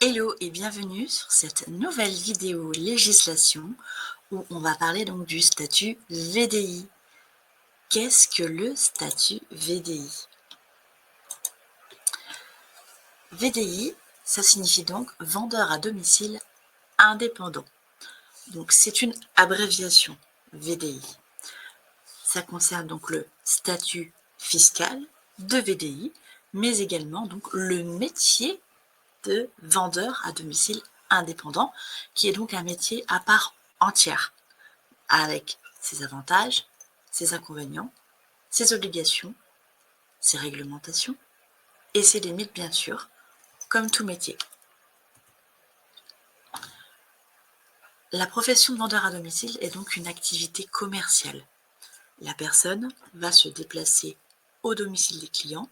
Hello et bienvenue sur cette nouvelle vidéo législation où on va parler donc du statut VDI. Qu'est-ce que le statut VDI? VDI, ça signifie donc vendeur à domicile indépendant. Donc c'est une abréviation VDI. Ça concerne donc le statut fiscal de VDI, mais également donc le métier de vendeur à domicile indépendant, qui est donc un métier à part entière, avec ses avantages, ses inconvénients, ses obligations, ses réglementations et ses limites, bien sûr, comme tout métier. La profession de vendeur à domicile est donc une activité commerciale. La personne va se déplacer au domicile des clients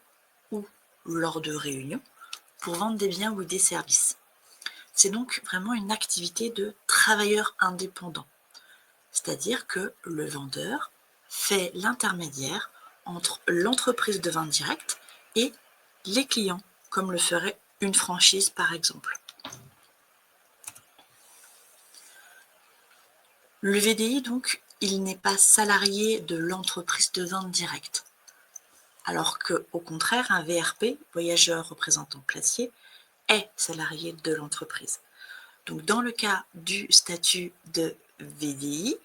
ou lors de réunions pour vendre des biens ou des services. C'est donc vraiment une activité de travailleur indépendant. C'est-à-dire que le vendeur fait l'intermédiaire entre l'entreprise de vente directe et les clients, comme le ferait une franchise par exemple. Le VDI, donc, il n'est pas salarié de l'entreprise de vente directe. Alors qu'au contraire, un VRP, voyageur représentant placier, est salarié de l'entreprise. Donc dans le cas du statut de VDI,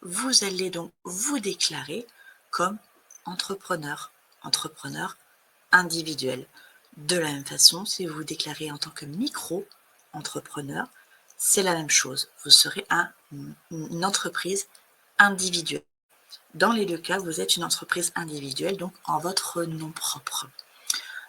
vous allez donc vous déclarer comme entrepreneur individuel. De la même façon, si vous vous déclarez en tant que micro-entrepreneur, c'est la même chose. Vous serez une entreprise individuelle. Dans les deux cas, vous êtes une entreprise individuelle, donc en votre nom propre.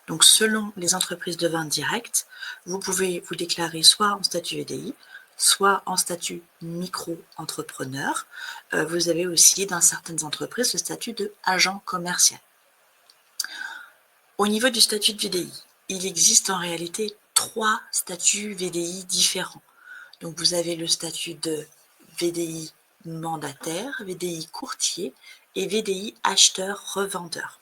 Donc selon les entreprises de vente directe, vous pouvez vous déclarer soit en statut VDI, soit en statut micro-entrepreneur. Vous avez aussi dans certaines entreprises le statut de agent commercial. Au niveau du statut de VDI, il existe en réalité 3 statuts VDI différents. Donc vous avez le statut de VDI mandataire, VDI courtier et VDI acheteur-revendeur.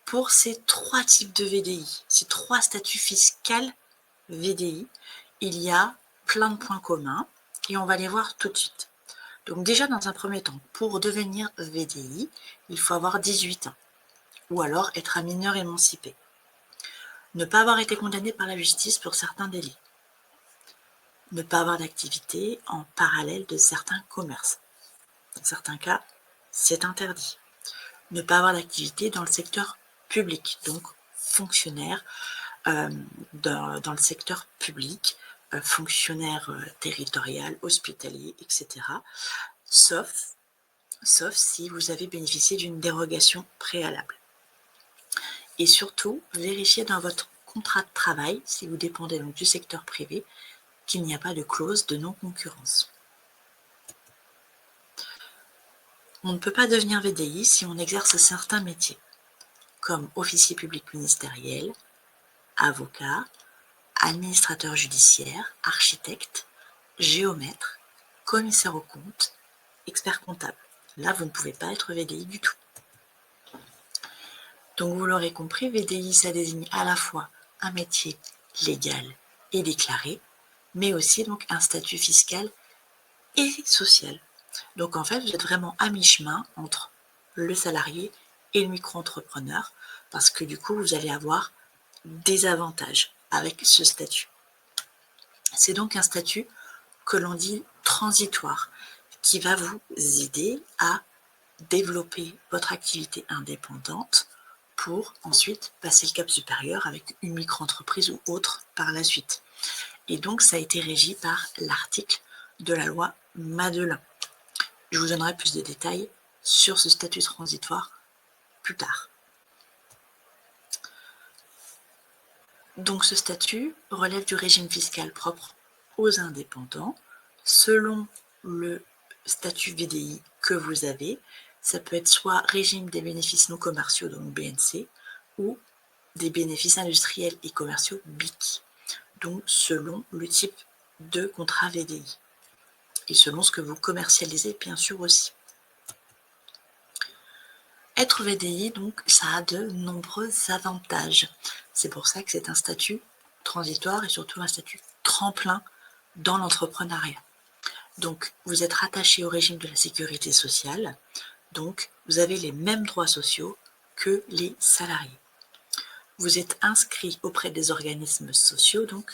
Pour ces 3 types de VDI, ces 3 statuts fiscaux VDI, il y a plein de points communs et on va les voir tout de suite. Donc déjà dans un premier temps, pour devenir VDI, il faut avoir 18 ans ou alors être un mineur émancipé. Ne pas avoir été condamné par la justice pour certains délits. Ne pas avoir d'activité en parallèle de certains commerces. Dans certains cas, c'est interdit. Ne pas avoir d'activité dans le secteur public, donc fonctionnaire dans le secteur public, fonctionnaire territorial, hospitalier, etc. Sauf si vous avez bénéficié d'une dérogation préalable. Et surtout, vérifiez dans votre contrat de travail, si vous dépendez donc du secteur privé, qu'il n'y a pas de clause de non-concurrence. On ne peut pas devenir VDI si on exerce certains métiers, comme officier public ministériel, avocat, administrateur judiciaire, architecte, géomètre, commissaire aux comptes, expert comptable. Là, vous ne pouvez pas être VDI du tout. Donc vous l'aurez compris, VDI, ça désigne à la fois un métier légal et déclaré, mais aussi donc un statut fiscal et social. Donc en fait, vous êtes vraiment à mi-chemin entre le salarié et le micro-entrepreneur, parce que du coup, vous allez avoir des avantages avec ce statut. C'est donc un statut que l'on dit transitoire, qui va vous aider à développer votre activité indépendante pour ensuite passer le cap supérieur avec une micro-entreprise ou autre par la suite. Et donc, ça a été régi par l'article de la loi Madelin. Je vous donnerai plus de détails sur ce statut transitoire plus tard. Donc, ce statut relève du régime fiscal propre aux indépendants. Selon le statut VDI que vous avez, ça peut être soit régime des bénéfices non commerciaux, donc BNC, ou des bénéfices industriels et commerciaux BIC, donc selon le type de contrat VDI et selon ce que vous commercialisez bien sûr aussi. Être VDI, donc, ça a de nombreux avantages. C'est pour ça que c'est un statut transitoire et surtout un statut tremplin dans l'entrepreneuriat. Donc, vous êtes rattaché au régime de la sécurité sociale, donc vous avez les mêmes droits sociaux que les salariés. Vous êtes inscrit auprès des organismes sociaux, donc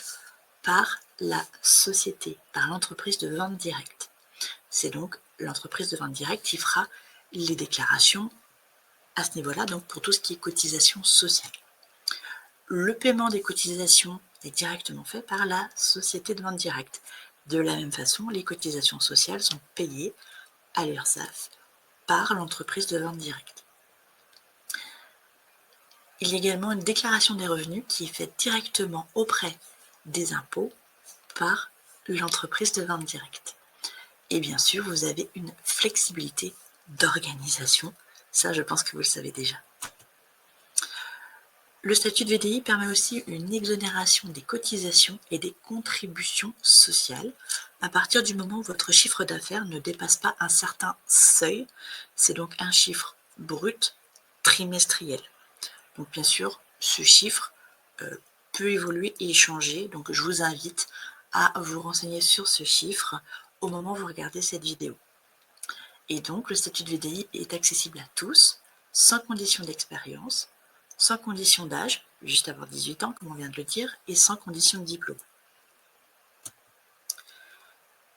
par la société, par l'entreprise de vente directe. C'est donc l'entreprise de vente directe qui fera les déclarations à ce niveau-là, donc pour tout ce qui est cotisation sociale. Le paiement des cotisations est directement fait par la société de vente directe. De la même façon, les cotisations sociales sont payées à l'URSSAF par l'entreprise de vente directe. Il y a également une déclaration des revenus qui est faite directement auprès des impôts par l'entreprise de vente directe. Et bien sûr, vous avez une flexibilité d'organisation. Ça, je pense que vous le savez déjà. Le statut de VDI permet aussi une exonération des cotisations et des contributions sociales à partir du moment où votre chiffre d'affaires ne dépasse pas un certain seuil. C'est donc un chiffre brut trimestriel. Donc bien sûr, ce chiffre peut évoluer et changer. Donc je vous invite à vous renseigner sur ce chiffre au moment où vous regardez cette vidéo. Et donc le statut de VDI est accessible à tous, sans condition d'expérience, sans condition d'âge, juste avoir 18 ans, comme on vient de le dire, et sans condition de diplôme.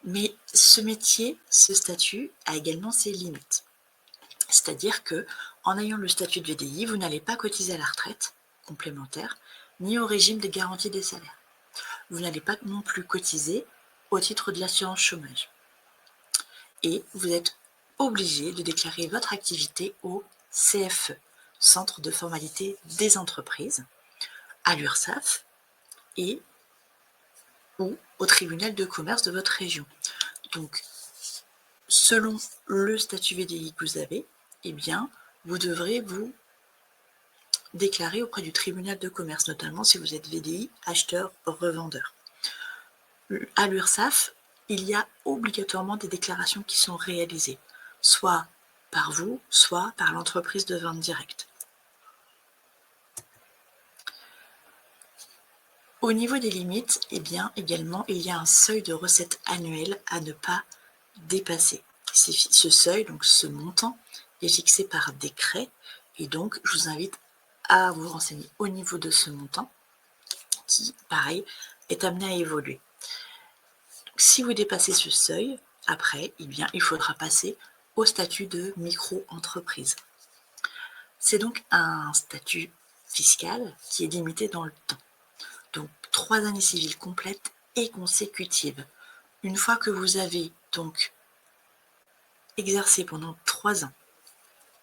Mais ce métier, ce statut, a également ses limites. C'est-à-dire que, en ayant le statut de VDI, vous n'allez pas cotiser à la retraite complémentaire, ni au régime des garanties des salaires. Vous n'allez pas non plus cotiser au titre de l'assurance chômage. Et vous êtes obligé de déclarer votre activité au CFE, Centre de formalité des entreprises, à l'URSSAF et ou au tribunal de commerce de votre région. Donc, selon le statut VDI que vous avez, eh bien, vous devrez vous déclarer auprès du tribunal de commerce, notamment si vous êtes VDI, acheteur-revendeur. À l'URSSAF, il y a obligatoirement des déclarations qui sont réalisées, soit par vous, soit par l'entreprise de vente directe. Au niveau des limites, eh bien, également, il y a un seuil de recettes annuelles à ne pas dépasser. Ce seuil, donc ce montant, est fixé par décret et donc je vous invite à vous renseigner au niveau de ce montant qui, pareil, est amené à évoluer. Donc, si vous dépassez ce seuil, après, eh bien, il faudra passer au statut de micro-entreprise. C'est donc un statut fiscal qui est limité dans le temps. Donc 3 années civiles complètes et consécutives. Une fois que vous avez donc exercé pendant 3 ans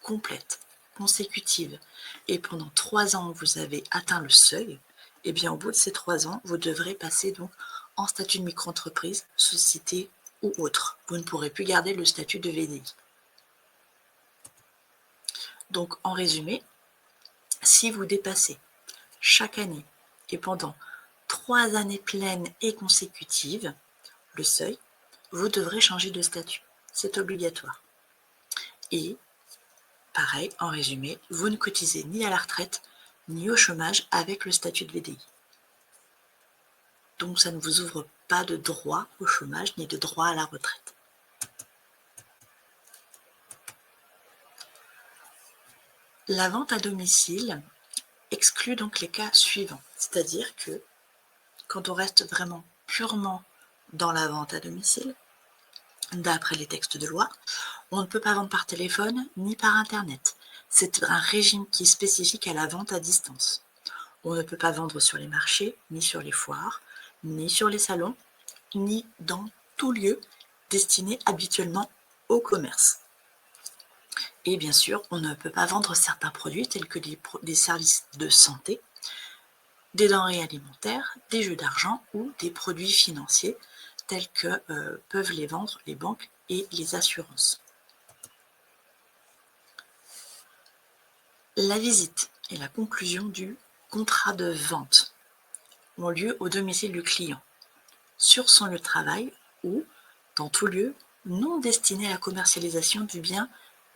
complètes, consécutives, et pendant 3 ans vous avez atteint le seuil, et bien au bout de ces 3 ans, vous devrez passer donc en statut de micro-entreprise, société ou autre. Vous ne pourrez plus garder le statut de VDI. Donc en résumé, si vous dépassez chaque année et pendant 3 années pleines et consécutives, le seuil, vous devrez changer de statut. C'est obligatoire. Et, pareil, en résumé, vous ne cotisez ni à la retraite, ni au chômage avec le statut de VDI. Donc ça ne vous ouvre pas de droit au chômage, ni de droit à la retraite. La vente à domicile exclut donc les cas suivants. C'est-à-dire que, quand on reste vraiment purement dans la vente à domicile, d'après les textes de loi, on ne peut pas vendre par téléphone ni par Internet. C'est un régime qui est spécifique à la vente à distance. On ne peut pas vendre sur les marchés, ni sur les foires, ni sur les salons, ni dans tout lieu destiné habituellement au commerce. Et bien sûr, on ne peut pas vendre certains produits tels que des services de santé, des denrées alimentaires, des jeux d'argent ou des produits financiers tels que peuvent les vendre les banques et les assurances. La visite et la conclusion du contrat de vente ont lieu au domicile du client, sur son lieu de travail ou dans tout lieu non destiné à la commercialisation du bien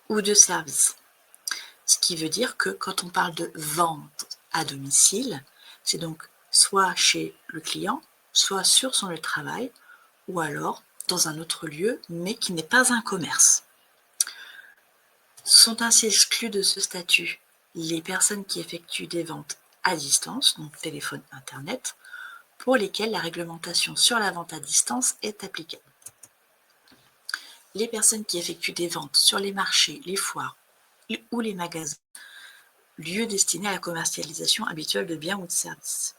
ou de service. Ce qui veut dire que quand on parle de vente à domicile, c'est donc soit chez le client, soit sur son lieu de travail, ou alors dans un autre lieu, mais qui n'est pas un commerce. Sont ainsi exclus de ce statut les personnes qui effectuent des ventes à distance, donc téléphone, internet, pour lesquelles la réglementation sur la vente à distance est applicable. Les personnes qui effectuent des ventes sur les marchés, les foires ou les magasins, lieux destinés à la commercialisation habituelle de biens ou de services.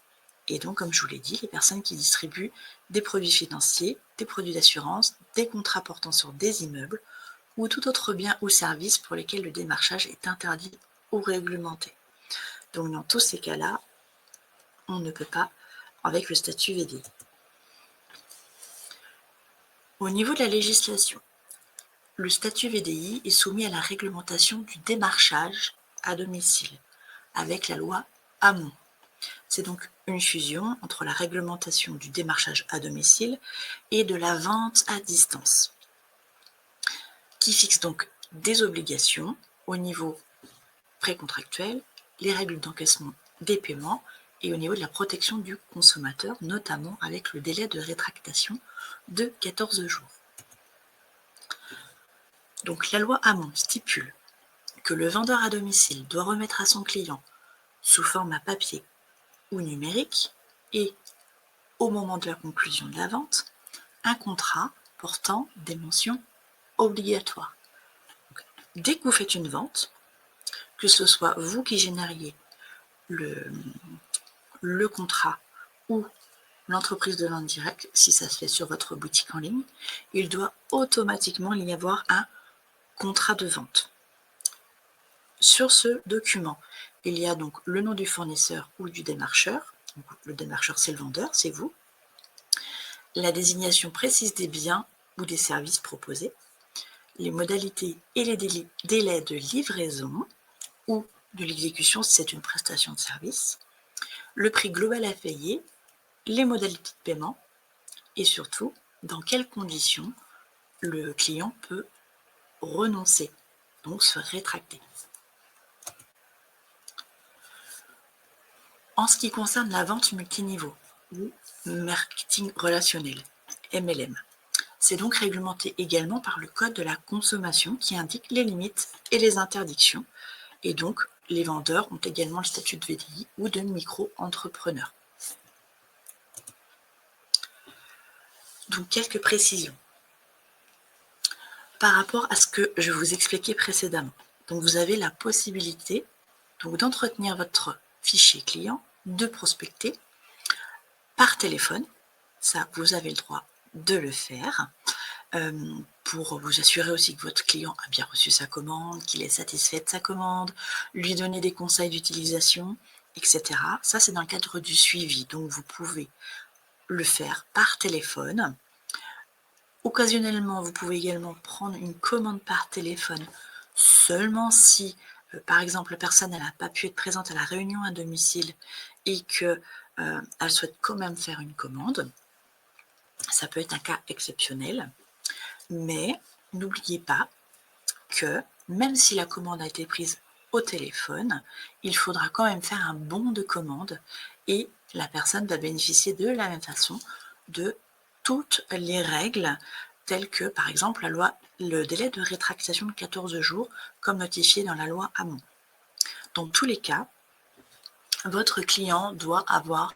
Et donc, comme je vous l'ai dit, les personnes qui distribuent des produits financiers, des produits d'assurance, des contrats portant sur des immeubles ou tout autre bien ou service pour lesquels le démarchage est interdit ou réglementé. Donc, dans tous ces cas-là, on ne peut pas avec le statut VDI. Au niveau de la législation, le statut VDI est soumis à la réglementation du démarchage à domicile avec la loi Hamon. C'est donc une fusion entre la réglementation du démarchage à domicile et de la vente à distance, qui fixe donc des obligations au niveau précontractuel, les règles d'encaissement des paiements et au niveau de la protection du consommateur, notamment avec le délai de rétractation de 14 jours. Donc la loi Hamon stipule que le vendeur à domicile doit remettre à son client sous format papier ou numérique et, au moment de la conclusion de la vente, un contrat portant des mentions obligatoires. Donc, dès que vous faites une vente, que ce soit vous qui génériez le contrat ou l'entreprise de vente directe, si ça se fait sur votre boutique en ligne, il doit automatiquement y avoir un contrat de vente. Sur ce document, il y a donc le nom du fournisseur ou du démarcheur. Donc, le démarcheur, c'est le vendeur, c'est vous. La désignation précise des biens ou des services proposés, les modalités et les délais de livraison ou de l'exécution si c'est une prestation de service, le prix global à payer, les modalités de paiement et surtout dans quelles conditions le client peut renoncer, donc se rétracter. En ce qui concerne la vente multiniveau ou marketing relationnel, MLM, c'est donc réglementé également par le Code de la consommation qui indique les limites et les interdictions. Et donc, les vendeurs ont également le statut de VDI ou de micro-entrepreneur. Donc, quelques précisions par rapport à ce que je vous expliquais précédemment. Donc, vous avez la possibilité d'entretenir votre fichier client, de prospecter par téléphone. Ça, vous avez le droit de le faire. Pour vous assurer aussi que votre client a bien reçu sa commande, qu'il est satisfait de sa commande, lui donner des conseils d'utilisation, etc. Ça, c'est dans le cadre du suivi. Donc, vous pouvez le faire par téléphone. Occasionnellement, vous pouvez également prendre une commande par téléphone seulement si, par exemple, la personne n'a pas pu être présente à la réunion à domicile et qu'elle souhaite quand même faire une commande. Ça peut être un cas exceptionnel. Mais n'oubliez pas que même si la commande a été prise au téléphone, il faudra quand même faire un bon de commande et la personne va bénéficier de la même façon de toutes les règles telles que, par exemple, le délai de rétractation de 14 jours, comme notifié dans la loi Hamon. Dans tous les cas, votre client doit avoir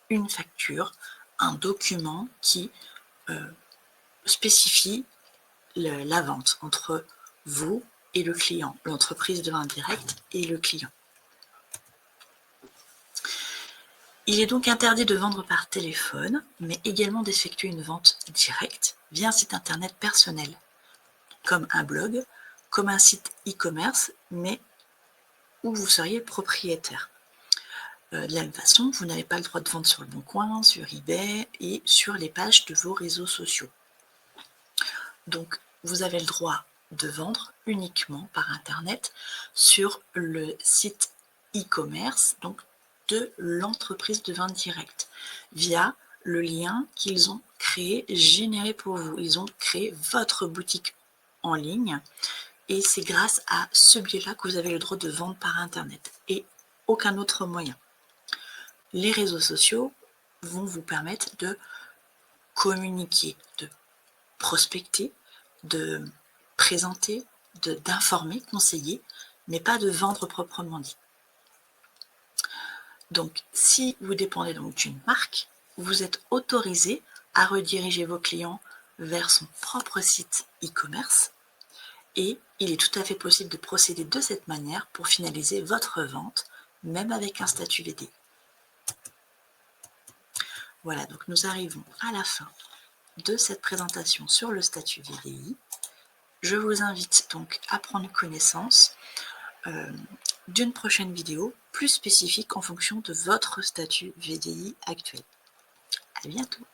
une facture, un document qui spécifie la vente entre vous et le client, l'entreprise de vente directe et le client. Il est donc interdit de vendre par téléphone, mais également d'effectuer une vente directe via un site internet personnel, comme un blog, comme un site e-commerce, mais où vous seriez propriétaire. De la même façon, vous n'avez pas le droit de vendre sur le Bon Coin, sur eBay et sur les pages de vos réseaux sociaux. Donc, vous avez le droit de vendre uniquement par Internet sur le site e-commerce, donc de l'entreprise de vente directe, via le lien qu'ils ont créé, généré pour vous. Ils ont créé votre boutique en ligne et c'est grâce à ce biais-là que vous avez le droit de vendre par Internet et aucun autre moyen. les réseaux sociaux vont vous permettre de communiquer, de prospecter, de présenter, d'informer, conseiller, mais pas de vendre proprement dit. Donc, si vous dépendez donc d'une marque, vous êtes autorisé à rediriger vos clients vers son propre site e-commerce et il est tout à fait possible de procéder de cette manière pour finaliser votre vente, même avec un statut VDI. Voilà, donc nous arrivons à la fin de cette présentation sur le statut VDI. Je vous invite donc à prendre connaissance d'une prochaine vidéo plus spécifique en fonction de votre statut VDI actuel. À bientôt.